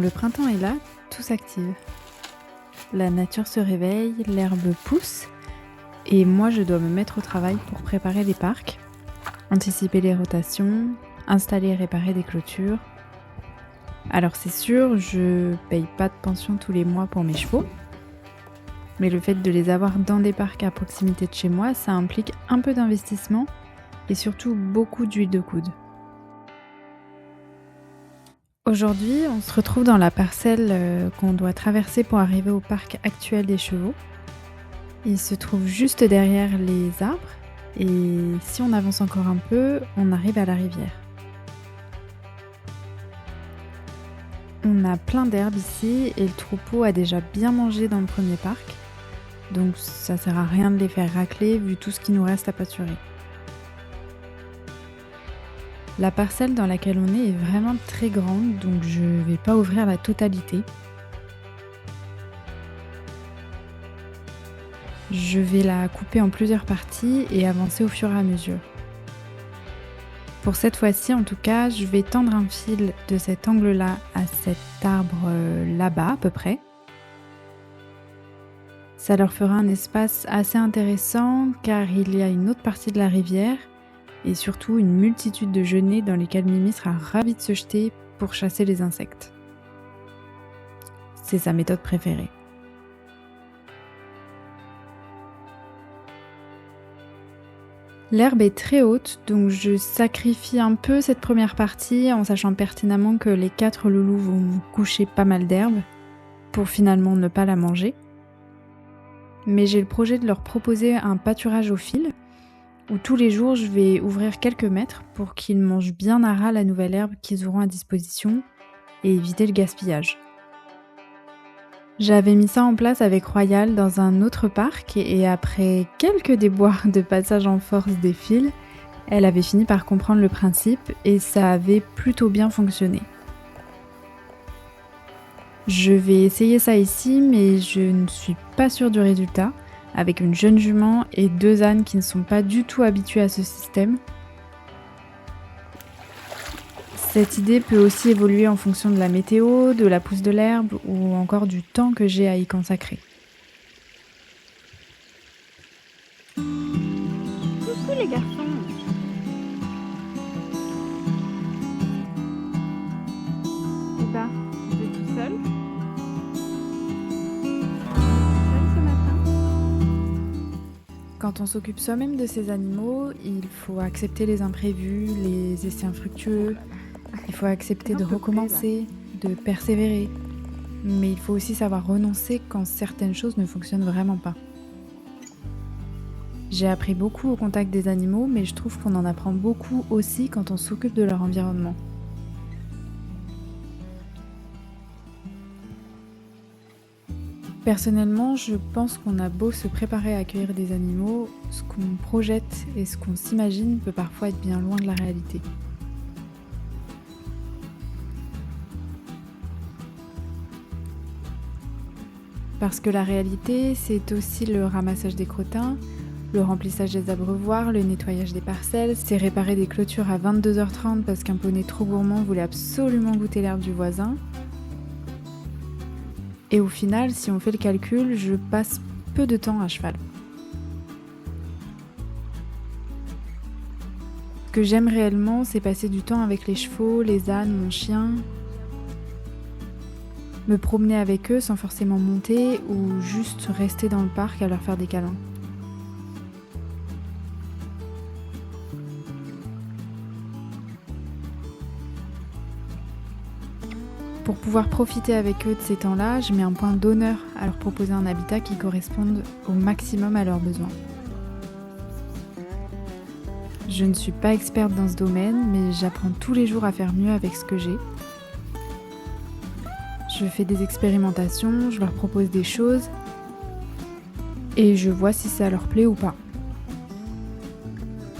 le printemps est là, tout s'active. La nature se réveille, l'herbe pousse, et moi je dois me mettre au travail pour préparer les parcs, anticiper les rotations, installer et réparer des clôtures. Alors c'est sûr, je paye pas de pension tous les mois pour mes chevaux, mais le fait de les avoir dans des parcs à proximité de chez moi, ça implique un peu d'investissement et surtout beaucoup d'huile de coude. Aujourd'hui, on se retrouve dans la parcelle qu'on doit traverser pour arriver au parc actuel des chevaux. Il se trouve juste derrière les arbres et si on avance encore un peu, on arrive à la rivière. On a plein d'herbes ici et le troupeau a déjà bien mangé dans le premier parc, donc ça sert à rien de les faire racler vu tout ce qui nous reste à pâturer. La parcelle dans laquelle on est vraiment très grande, donc je ne vais pas ouvrir la totalité. Je vais la couper en plusieurs parties et avancer au fur et à mesure. Pour cette fois-ci, en tout cas, je vais tendre un fil de cet angle-là à cet arbre là-bas à peu près. Ça leur fera un espace assez intéressant car il y a une autre partie de la rivière et surtout une multitude de genêts dans lesquels Mimi sera ravie de se jeter pour chasser les insectes. C'est sa méthode préférée. L'herbe est très haute, donc je sacrifie un peu cette première partie en sachant pertinemment que les 4 loulous vont coucher pas mal d'herbe pour finalement ne pas la manger. Mais j'ai le projet de leur proposer un pâturage au fil où tous les jours je vais ouvrir quelques mètres pour qu'ils mangent bien à ras la nouvelle herbe qu'ils auront à disposition et éviter le gaspillage. J'avais mis ça en place avec Royal dans un autre parc et après quelques déboires de passage en force des fils, elle avait fini par comprendre le principe et ça avait plutôt bien fonctionné. Je vais essayer ça ici mais je ne suis pas sûre du résultat avec une jeune jument et 2 ânes qui ne sont pas du tout habitués à ce système. Cette idée peut aussi évoluer en fonction de la météo, de la pousse de l'herbe ou encore du temps que j'ai à y consacrer. Coucou les garçons. Et bah, vous êtes tout seul? Seul ce matin? Quand on s'occupe soi-même de ces animaux, il faut accepter les imprévus, les essais infructueux. Il faut accepter de recommencer, de persévérer. Mais il faut aussi savoir renoncer quand certaines choses ne fonctionnent vraiment pas. J'ai appris beaucoup au contact des animaux, mais je trouve qu'on en apprend beaucoup aussi quand on s'occupe de leur environnement. Personnellement, je pense qu'on a beau se préparer à accueillir des animaux, ce qu'on projette et ce qu'on s'imagine peut parfois être bien loin de la réalité. Parce que la réalité, c'est aussi le ramassage des crottins, le remplissage des abreuvoirs, le nettoyage des parcelles, c'est réparer des clôtures à 22h30 parce qu'un poney trop gourmand voulait absolument goûter l'herbe du voisin. Et au final, si on fait le calcul, je passe peu de temps à cheval. Ce que j'aime réellement, c'est passer du temps avec les chevaux, les ânes, mon chien, me promener avec eux sans forcément monter ou juste rester dans le parc à leur faire des câlins. Pour pouvoir profiter avec eux de ces temps-là, je mets un point d'honneur à leur proposer un habitat qui corresponde au maximum à leurs besoins. Je ne suis pas experte dans ce domaine, mais j'apprends tous les jours à faire mieux avec ce que j'ai. Je fais des expérimentations, je leur propose des choses et je vois si ça leur plaît ou pas.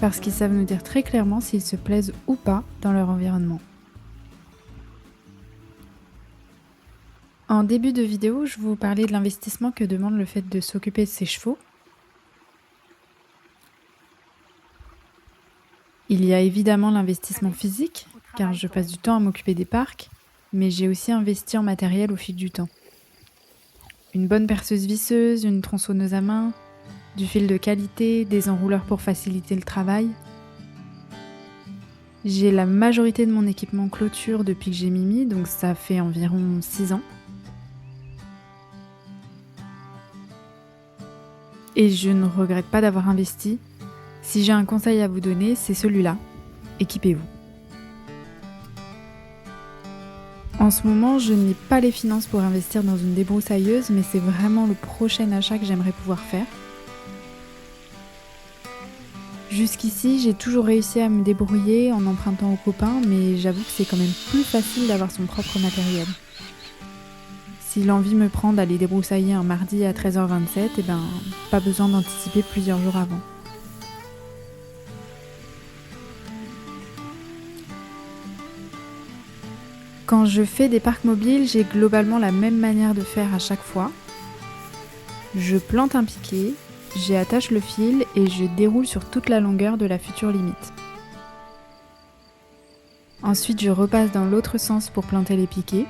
Parce qu'ils savent nous dire très clairement s'ils se plaisent ou pas dans leur environnement. En début de vidéo, je vous parlais de l'investissement que demande le fait de s'occuper de ses chevaux. Il y a évidemment l'investissement physique, car je passe du temps à m'occuper des parcs, mais j'ai aussi investi en matériel au fil du temps. Une bonne perceuse visseuse, une tronçonneuse à main, du fil de qualité, des enrouleurs pour faciliter le travail. J'ai la majorité de mon équipement clôture depuis que j'ai Mimi, donc ça fait environ 6 ans. Et je ne regrette pas d'avoir investi. Si j'ai un conseil à vous donner, c'est celui-là. Équipez-vous. En ce moment, je n'ai pas les finances pour investir dans une débroussailleuse, mais c'est vraiment le prochain achat que j'aimerais pouvoir faire. Jusqu'ici, j'ai toujours réussi à me débrouiller en empruntant aux copains, mais j'avoue que c'est quand même plus facile d'avoir son propre matériel. Si l'envie me prend d'aller débroussailler un mardi à 13h27, pas besoin d'anticiper plusieurs jours avant. Quand je fais des parcs mobiles, j'ai globalement la même manière de faire à chaque fois. Je plante un piquet, j'y attache le fil et je déroule sur toute la longueur de la future limite. Ensuite, je repasse dans l'autre sens pour planter les piquets.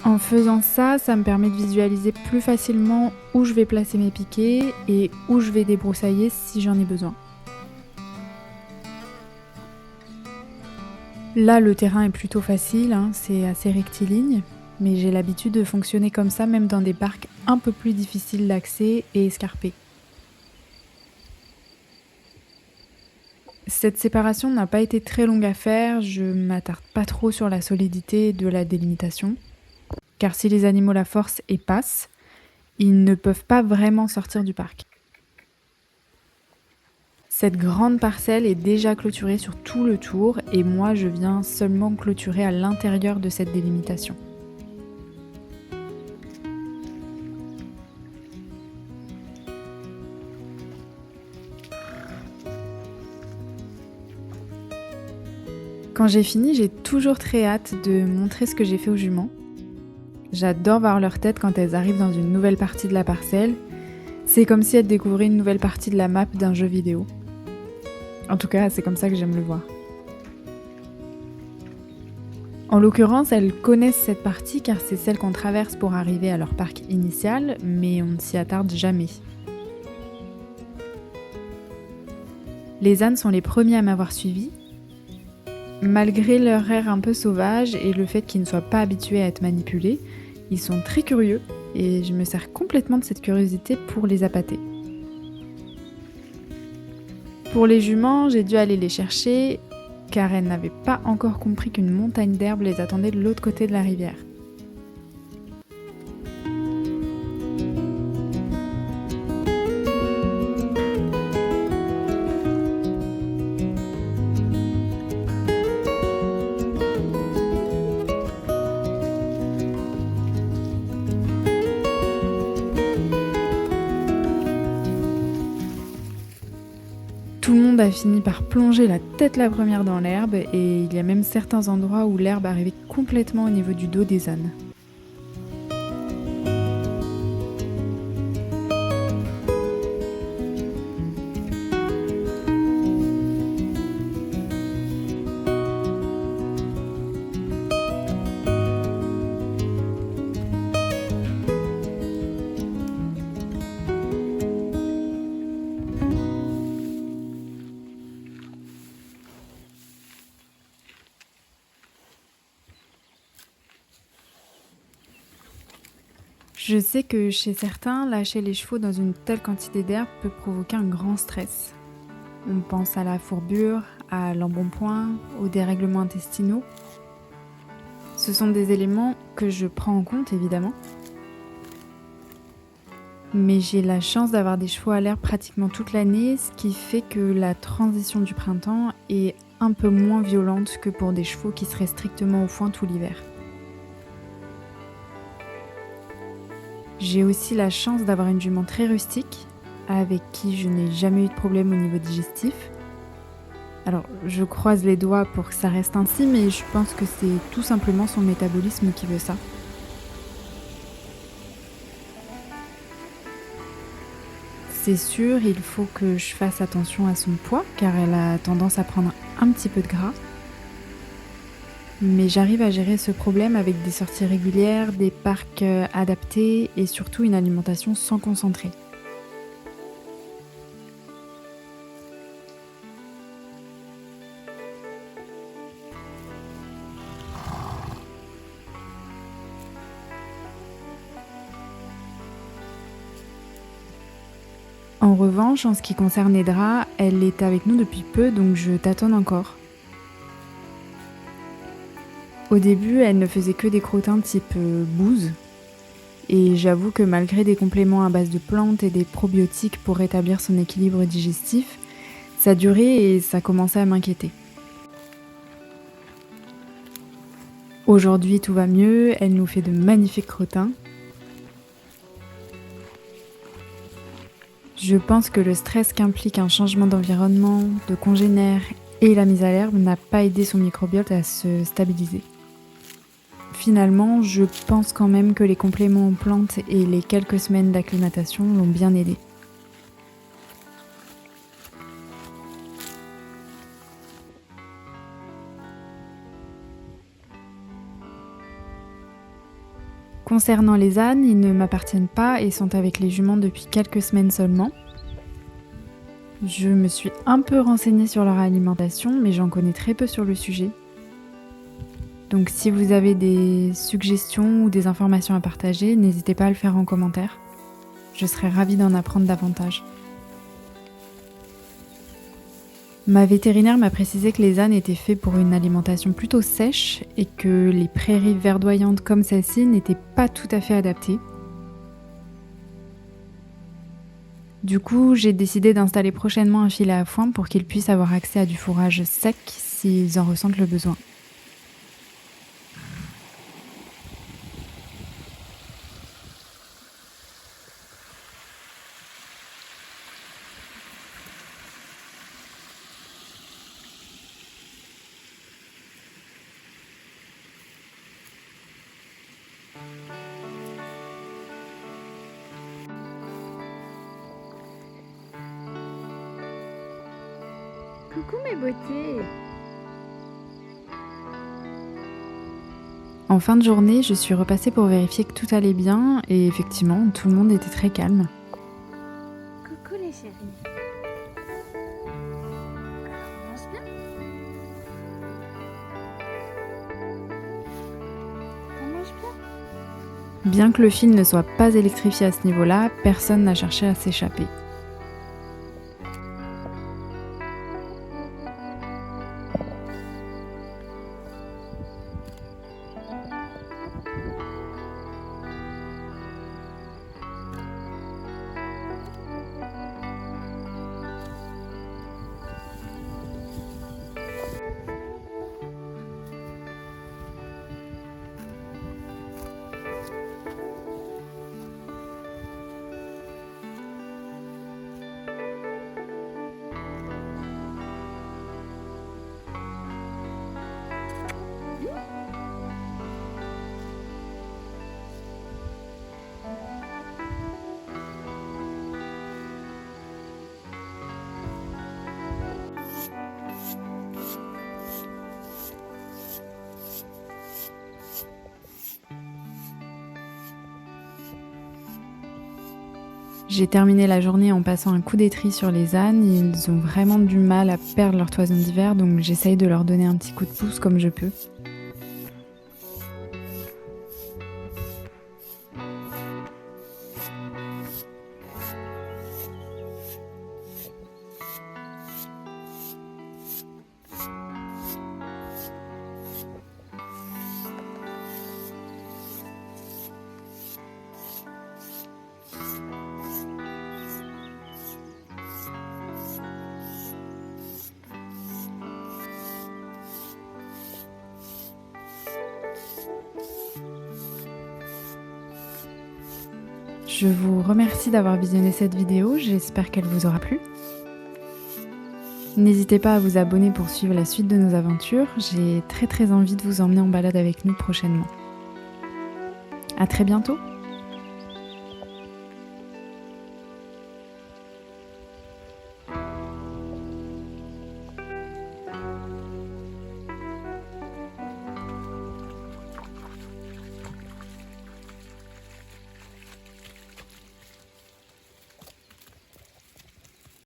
En faisant ça, ça me permet de visualiser plus facilement où je vais placer mes piquets et où je vais débroussailler si j'en ai besoin. Là, le terrain est plutôt facile, c'est assez rectiligne, mais j'ai l'habitude de fonctionner comme ça même dans des parcs un peu plus difficiles d'accès et escarpés. Cette séparation n'a pas été très longue à faire, je ne m'attarde pas trop sur la solidité de la délimitation, car si les animaux la forcent et passent, ils ne peuvent pas vraiment sortir du parc. Cette grande parcelle est déjà clôturée sur tout le tour et moi je viens seulement clôturer à l'intérieur de cette délimitation. Quand j'ai fini, j'ai toujours très hâte de montrer ce que j'ai fait aux juments. J'adore voir leur tête quand elles arrivent dans une nouvelle partie de la parcelle. C'est comme si elles découvraient une nouvelle partie de la map d'un jeu vidéo. En tout cas, c'est comme ça que j'aime le voir. En l'occurrence, elles connaissent cette partie car c'est celle qu'on traverse pour arriver à leur parc initial, mais on ne s'y attarde jamais. Les ânes sont les premiers à m'avoir suivi. Malgré leur air un peu sauvage et le fait qu'ils ne soient pas habitués à être manipulés, ils sont très curieux et je me sers complètement de cette curiosité pour les appâter. Pour les juments, j'ai dû aller les chercher car elles n'avaient pas encore compris qu'une montagne d'herbe les attendait de l'autre côté de la rivière. Tout le monde a fini par plonger la tête la première dans l'herbe et il y a même certains endroits où l'herbe arrivait complètement au niveau du dos des ânes. Je sais que chez certains, lâcher les chevaux dans une telle quantité d'herbe peut provoquer un grand stress. On pense à la fourbure, à l'embonpoint, aux dérèglements intestinaux. Ce sont des éléments que je prends en compte évidemment. Mais j'ai la chance d'avoir des chevaux à l'herbe pratiquement toute l'année, ce qui fait que la transition du printemps est un peu moins violente que pour des chevaux qui seraient strictement au foin tout l'hiver. J'ai aussi la chance d'avoir une jument très rustique, avec qui je n'ai jamais eu de problème au niveau digestif. Alors, je croise les doigts pour que ça reste ainsi, mais je pense que c'est tout simplement son métabolisme qui veut ça. C'est sûr, il faut que je fasse attention à son poids, car elle a tendance à prendre un petit peu de gras. Mais j'arrive à gérer ce problème avec des sorties régulières, des parcs adaptés et surtout une alimentation sans concentré. En revanche, en ce qui concerne les draps, elle est avec nous depuis peu, donc je tâtonne encore. Au début, elle ne faisait que des crottins type bouse, et j'avoue que malgré des compléments à base de plantes et des probiotiques pour rétablir son équilibre digestif, ça durait et ça commençait à m'inquiéter. Aujourd'hui, tout va mieux, elle nous fait de magnifiques crottins. Je pense que le stress qu'implique un changement d'environnement, de congénères et la mise à l'herbe n'a pas aidé son microbiote à se stabiliser. Finalement, je pense quand même que les compléments aux plantes et les quelques semaines d'acclimatation l'ont bien aidé. Concernant les ânes, ils ne m'appartiennent pas et sont avec les juments depuis quelques semaines seulement. Je me suis un peu renseignée sur leur alimentation, mais j'en connais très peu sur le sujet. Donc si vous avez des suggestions ou des informations à partager, n'hésitez pas à le faire en commentaire. Je serais ravie d'en apprendre davantage. Ma vétérinaire m'a précisé que les ânes étaient faits pour une alimentation plutôt sèche et que les prairies verdoyantes comme celle-ci n'étaient pas tout à fait adaptées. Du coup, j'ai décidé d'installer prochainement un filet à foin pour qu'ils puissent avoir accès à du fourrage sec s'ils en ressentent le besoin. Coucou mes beautés. En fin de journée, je suis repassée pour vérifier que tout allait bien et effectivement, tout le monde était très calme. Coucou les chéris. On mange bien? On mange bien? Bien que le fil ne soit pas électrifié à ce niveau-là, personne n'a cherché à s'échapper. J'ai terminé la journée en passant un coup d'étri sur les ânes. Ils ont vraiment du mal à perdre leur toison d'hiver, donc j'essaye de leur donner un petit coup de pouce comme je peux. Je vous remercie d'avoir visionné cette vidéo, j'espère qu'elle vous aura plu. N'hésitez pas à vous abonner pour suivre la suite de nos aventures, j'ai très envie de vous emmener en balade avec nous prochainement. À très bientôt!